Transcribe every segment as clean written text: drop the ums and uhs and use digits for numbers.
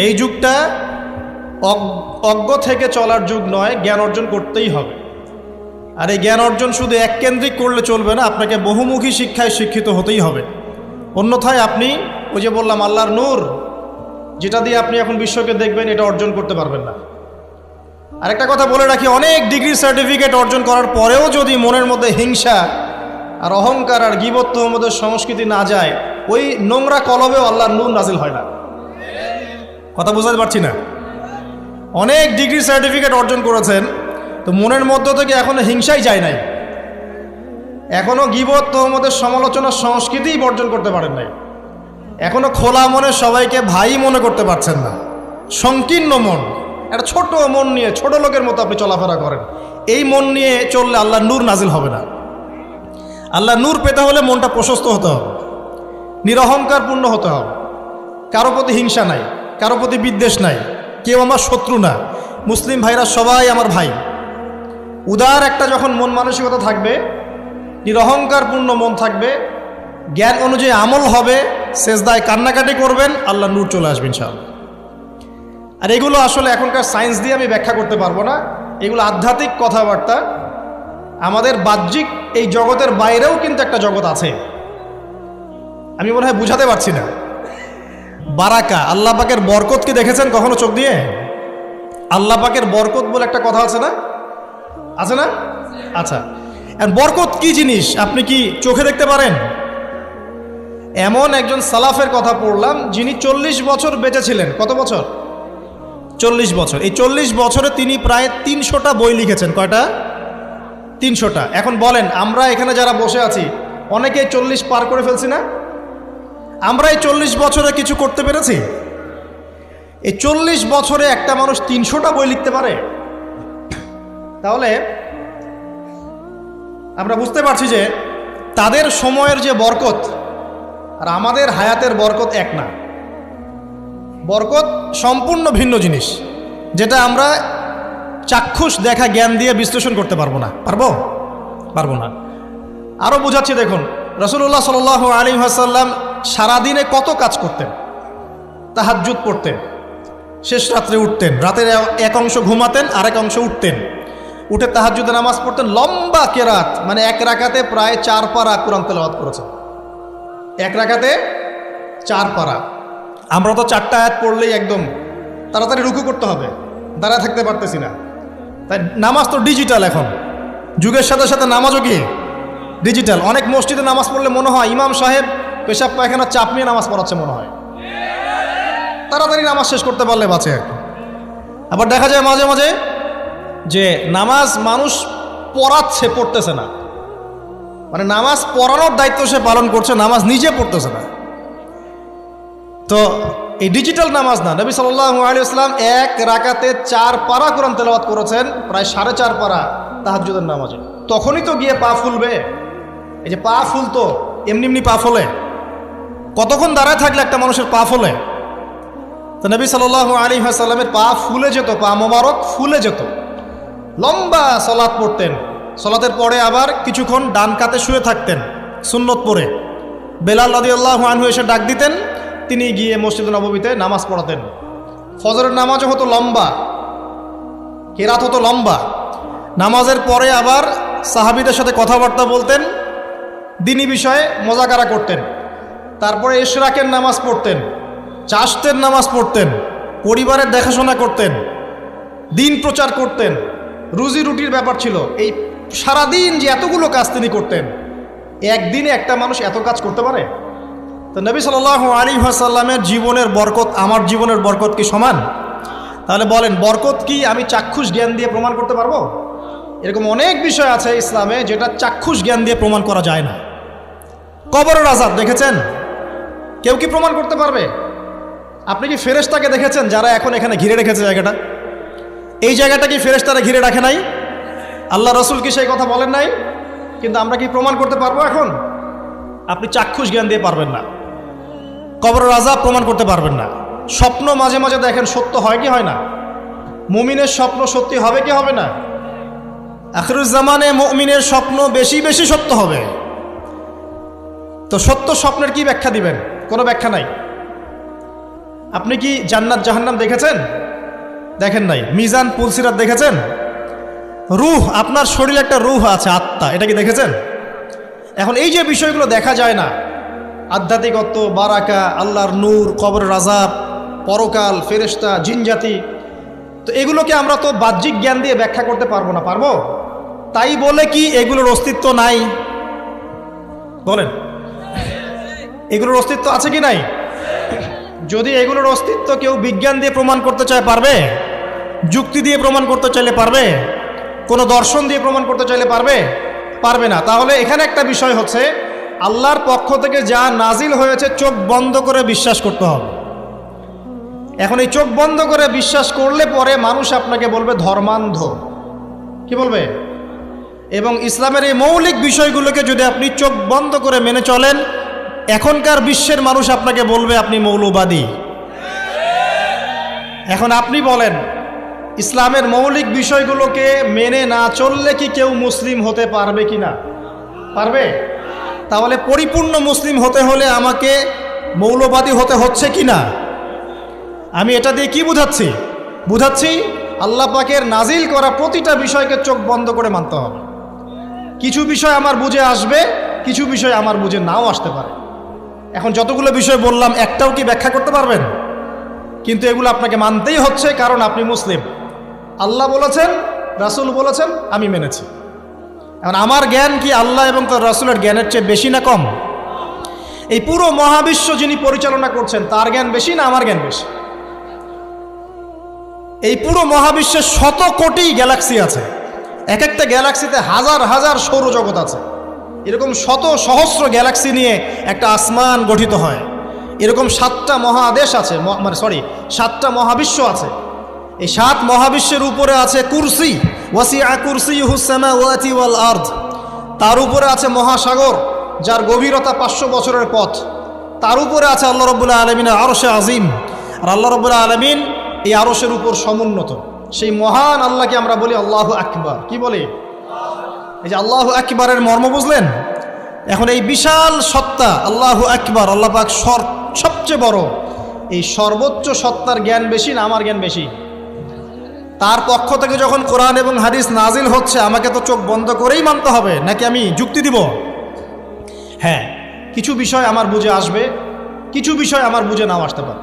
এই যুগটা অজ্ঞ থেকে চলার যুগ নয়, জ্ঞান অর্জন করতেই হবে। আর এই জ্ঞান অর্জন শুধু এককেন্দ্রিক করলে চলবে না, আপনাকে বহুমুখী শিক্ষায় শিক্ষিত হতেই হবে। অন্যথায় আপনি ওই যে বললাম আল্লাহর নূর, যেটা দিয়ে আপনি এখন বিশ্বকে দেখবেন, এটা অর্জন করতে পারবেন না। আরেকটা কথা বলে রাখি, অনেক ডিগ্রি সার্টিফিকেট অর্জন করার পরেও যদি মনের মধ্যে হিংসা আর অহংকার আর গীবত তহমতের সংস্কৃতি না যায়, ওই নোংরা কলবেও আল্লাহর নূর নাজিল হয় না। কথা বুঝতে পারছি না? অনেক ডিগ্রি সার্টিফিকেট অর্জন করেছেন, তো মনের মধ্য থেকে এখনো হিংসাই যায় নাই, এখনো গীবত তহমতের সমালোচনার সংস্কৃতিই বর্জন করতে পারেন নাই, এখনো খোলা মনে সবাইকে ভাই মনে করতে পারছেন না। সংকীর্ণ মন, একটা ছোট মন নিয়ে ছোট লোকের মতো আপনি চলাফেরা করেন, এই মন নিয়ে চললে আল্লাহর নূর নাজিল হবে না। আল্লাহর নূর পেতে হলে মনটা প্রশস্ত হতে হবে, নিরহংকারপূর্ণ হতে হবে, কারো প্রতি হিংসা নাই, কারো প্রতি বিদ্বেষ নাই, কেউ আমার শত্রু না, মুসলিম ভাইরা সবাই আমার ভাই। উদার একটা যখন মন মানসিকতা থাকবে, নিরহংকারপূর্ণ মন থাকবে, জ্ঞান অনুযায়ী আমল হবে, সেজদায় কান্নাকাটি করবেন, আল্লাহর নূর চলে আসবে ইনশাআল্লাহ। আর এগুলো আসলে এখনকার সায়েন্স দিয়ে আমি ব্যাখ্যা করতে পারবো না, এগুলো আধ্যাত্মিক কথাবার্তা। আমাদের বাহ্যিক এই জগতের বাইরেও কিন্তু একটা জগৎ আছে, আমি মনে হয় বুঝাতে পারছি না। বারাকা, আল্লাহ পাকের বরকতকে দেখেছেন কখনো চোখ দিয়ে? আল্লাহ পাকের বরকত বলে একটা কথা আছে না? আছে না? আচ্ছা, বরকত কি জিনিস আপনি কি চোখে দেখতে পারেন? এমন একজন সালাফের কথা পড়লাম, যিনি 40 বছর বেঁচে ছিলেন। কত বছর? 40 বছর। এই 40 বছরে তিনি প্রায় 300টা বই লিখেছেন। কয়টা? 300টা। এখন বলেন, আমরা এখানে যারা বসে আছি অনেকেই 40 পার করে ফেলছি না? আমরা এই 40 বছরে কিছু করতে পেরেছি? এই 40 বছরে একটা মানুষ 300টা বই লিখতে পারে? তাহলে আমরা বুঝতে পারছি যে তাদের সময়ের যে বরকত আর আমাদের হায়াতের বরকত এক না। বরকত সম্পূর্ণ ভিন্ন জিনিস, যেটা আমরা চাক্ষুষ দেখা জ্ঞান দিয়ে বিশ্লেষণ করতে পারবো না। পারবো না। আরও বোঝাচ্ছি, দেখুন রাসূলুল্লাহ সাল্লাল্লাহু আলাইহি ওয়াসাল্লাম সারাদিনে কত কাজ করতেন। তাহাজ্জুদ পড়তেন, শেষ রাত্রে উঠতেন, রাতের এক অংশ ঘুমাতেন, আরেক অংশ উঠতেন, উঠে তাহাজ্জুদে নামাজ পড়তেন, লম্বা কেরাত, মানে এক রাকাতে প্রায় 4 পারা কোরআন তেলাওয়াত করেছেন। এক রাকাতে 4 পারা। আমরা তো 4টা আয়াত পড়লেই একদম তাড়াতাড়ি রুকু করতে হবে, দাঁড়ায় থাকতে পারতেছি না। তাই নামাজ তো ডিজিটাল, এখন যুগের সাথে সাথে নামাজও কি ডিজিটাল। অনেক মসজিদে নামাজ পড়লে মনে হয় ইমাম সাহেব পেশাব পায়খানা চাপ নিয়ে নামাজ পড়াচ্ছে মনে হয়, তাড়াতাড়ি নামাজ শেষ করতে পারলে বাঁচে। আবার দেখা যায় মাঝে মাঝে যে নামাজ মানুষ পড়াচ্ছে, পড়তেছে না, মানে নামাজ পড়ানোর দায়িত্ব সে পালন করছে, নামাজ নিজে পড়তেছে না। তো এই ডিজিটাল নামাজ না। নবী সাল্লাল্লাহু আলাইহি ওয়াসাল্লাম এক রাকাতে 4 পারা কোরআন তেলাওয়াত করেছেন, প্রায় 4.5 পারা তাহাজ্জুদের নামাজে। তখনই তো গিয়ে পা ফুলবে। এই যে পা ফুলতো, এমনি এমনি পা ফোলে? কতক্ষণ দাঁড়ায় থাকলে একটা মানুষের পা ফোলে? তো নবী সাল্লাল্লাহু আলাইহি ওয়াসাল্লামের পা ফুলে যেত, পা মোবারক ফুলে যেত। লম্বা সালাত পড়তেন, সালাতের পরে আবার কিছুক্ষণ ডান কাতে শুয়ে থাকতেন সুন্নত পড়ে। বেলাল রাদিয়াল্লাহু আনহু এসে ডাক দিতেন, তিনি গিয়ে মসজিদ নববীতে নামাজ পড়াতেন। ফজরের নামাজও হতো লম্বা, কেরাত হতো লম্বা। নামাজের পরে আবার সাহাবীদের সাথে কথাবার্তা বলতেন, দ্বীনি বিষয়ে মোজাকারা করতেন। তারপরে ইশরাকের নামাজ পড়তেন, চাশতের নামাজ পড়তেন, পরিবারের দেখাশোনা করতেন, দিন প্রচার করতেন, রুজি রুটির ব্যাপার ছিল। এই সারাদিন যে এতগুলো কাজ তিনি করতেন, একদিনে একটা মানুষ এত কাজ করতে পারে? তো নবী সাল্লাল্লাহু আলাইহি ওয়াসাল্লামের জীবনের বরকত আমার জীবনের বরকত কি সমান? তাহলে বলেন, বরকত কি আমি চাক্ষুষ জ্ঞান দিয়ে প্রমাণ করতে পারবো? এরকম অনেক বিষয় আছে ইসলামে যেটা চাক্ষুষ জ্ঞান দিয়ে প্রমাণ করা যায় না। কবরের আযাব দেখেছেন? কেউ কি প্রমাণ করতে পারবে? আপনি কি ফেরেশতাকে দেখেছেন যারা এখন এখানে ঘিরে রেখেছে জায়গাটা? এই জায়গাটা কি ফেরেশতারা ঘিরে রাখে নাই? আল্লাহ রসুল কি সেই কথা বলেন নাই? কিন্তু আমরা কি প্রমাণ করতে পারবো এখন? আপনি চাক্ষুষ জ্ঞান দিয়ে পারবেন না। কবরের আযাব প্রমাণ করতে পারবেন না। স্বপ্ন মাঝে মাঝে দেখেন, সত্য হয় কি হয় না? মুমিনের স্বপ্ন সত্যি হবে কি হবে না? আখিরুজ জামানে মুমিনের স্বপ্ন বেশি বেশি সত্য হবে। তো সত্য স্বপ্নের কি ব্যাখ্যা দিবেন? কোনো ব্যাখ্যা নাই। আপনি কি জান্নাত জাহান্নাম দেখেছেন? দেখেন নাই। মিজান পুলসিরাত দেখেছেন? রূহ, আপনার শরীরে একটা রূহ আছে, আত্মা, এটা কি দেখেছেন? এখন এই যে বিষয়গুলো দেখা যায় না, আধ্যাত্মিকত্ব, বারাকা, আল্লাহর নূর, কবরের আযাব, পরকাল, ফেরেশতা, জিনজাতি, তো এগুলোকে আমরা তো বাহ্যিক জ্ঞান দিয়ে ব্যাখ্যা করতে পারবো না, পারবো? তাই বলে কি এগুলোর অস্তিত্ব নাই? বলেন, এগুলোর অস্তিত্ব আছে কি নাই? যদি এগুলোর অস্তিত্ব কেউ বিজ্ঞান দিয়ে প্রমাণ করতে চায়, পারবে? যুক্তি দিয়ে প্রমাণ করতে চাইলে পারবে? কোনো দর্শন দিয়ে প্রমাণ করতে চাইলে পারবে? পারবে না। তাহলে এখানে একটা বিষয় হচ্ছে, আল্লাহর পক্ষ থেকে যা নাজিল হয়েছে চোখ বন্ধ করে বিশ্বাস করতে হবে। এখন এই চোখ বন্ধ করে বিশ্বাস করলে পরে মানুষ আপনাকে বলবে ধর্মান্ধ, কি বলবে? এবং ইসলামের এই মৌলিক বিষয়গুলোকে যদি আপনি চোখ বন্ধ করে মেনে চলেন, এখনকার বিশ্বের মানুষ আপনাকে বলবে আপনি মৌলবাদী। এখন আপনি বলেন, ইসলামের মৌলিক বিষয়গুলোকে মেনে না চললে কি কেউ মুসলিম হতে পারবে কি না? পারবে? তাহলে পরিপূর্ণ মুসলিম হতে হলে আমাকে মৌলবাদী হতে হচ্ছে কি না? আমি এটা দিয়ে কি বুঝাচ্ছি? বুঝাচ্ছি আল্লাহ পাকের নাজিল করা প্রতিটা বিষয়কে চোখ বন্ধ করে মানতে হবে। কিছু বিষয় আমার বুঝে আসবে, কিছু বিষয় আমার বুঝে নাও আসতে পারে। এখন যতগুলো বিষয় বললাম একটাও কি ব্যাখ্যা করতে পারবেন? কিন্তু এগুলো আপনাকে মানতেই হচ্ছে, কারণ আপনি মুসলিম। আল্লাহ বলেছেন, রাসূল বলেছেন, আমি মেনেছি। এখন আমার জ্ঞান কি আল্লাহ এবং তার রাসূলের জ্ঞানের চেয়ে বেশি না কম? এই পুরো মহাবিশ্ব যিনি পরিচালনা করছেন তার জ্ঞান বেশি না আমার জ্ঞান বেশি? এই পুরো মহাবিশ্বে শত কোটি গ্যালাক্সি আছে, এক একটা গ্যালাক্সিতে হাজার হাজার সৌরজগৎ আছে। এরকম শত সহস্র গ্যালাক্সি নিয়ে একটা আসমান গঠিত হয়। এরকম 7টা মহাদেশ আছে, সাতটা মহাবিশ্ব আছে। এই 7 মহাবিশ্বের উপরে আছে কুরসি, ওয়াসিআ কুরসিয়ুহুস সামাওয়াতি ওয়াল আরদ। তার উপরে আছে মহাসাগর, যার গভীরতা 500 বছরের পথ। তার উপরে আছে আল্লাহ রাব্বুল আলামিনের আরশে আজিম। আর আল্লাহ রাব্বুল আলামিন এই আরশের উপর সমুন্নত। সেই মহান আল্লাহকে আমরা বলি আল্লাহু আকবার। কি বলি? এই যে আল্লাহু আকবারের মর্ম বুঝলেন? এখন এই বিশাল সত্তা আল্লাহু আকবার, আল্লাহ পাক সবচেয়ে বড়, এই সর্বোচ্চ সত্তার জ্ঞান বেশি না আমার জ্ঞান বেশি? তার পক্ষ থেকে যখন কোরআন এবং হাদিস নাজিল হচ্ছে, আমাকে তো চোখ বন্ধ করেই মানতে হবে, নাকি আমি যুক্তি দিব? হ্যাঁ, কিছু বিষয় আমার বুঝে আসবে, কিছু বিষয় আমার বুঝে নাও আসতে পারে।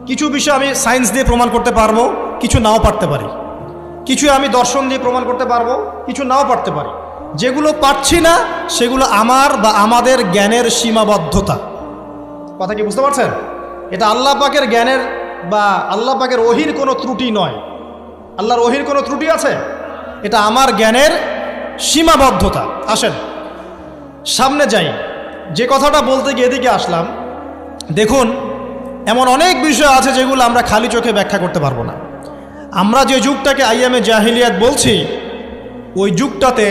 কিছু বিষয় আমি সায়েন্স দিয়ে প্রমাণ করতে পারবো, কিছু নাও পারতে পারি। কিছু আমি দর্শন দিয়ে প্রমাণ করতে পারবো, কিছু নাও পারতে পারি। যেগুলো পারছি না সেগুলো আমার বা আমাদের জ্ঞানের সীমাবদ্ধতা। কথা কি বুঝতে পারছেন? এটা আল্লাহ পাকের জ্ঞানের বা আল্লাহ পাকের ওহির কোনো ত্রুটি নয়। আল্লাহর ওহির কোনো ত্রুটি আছে? এটা আমার জ্ঞানের সীমাবদ্ধতা। আসেন সামনে যাই। যে কথাটা বলতে গিয়ে এদিকে আসলাম, দেখুন এমন অনেক বিষয় আছে যেগুলো আমরা খালি চোখে ব্যাখ্যা করতে পারবো না। আমরা যে যুগটাকে আইয়ামে জাহিলিয়াত বলছি, ওই যুগটাতে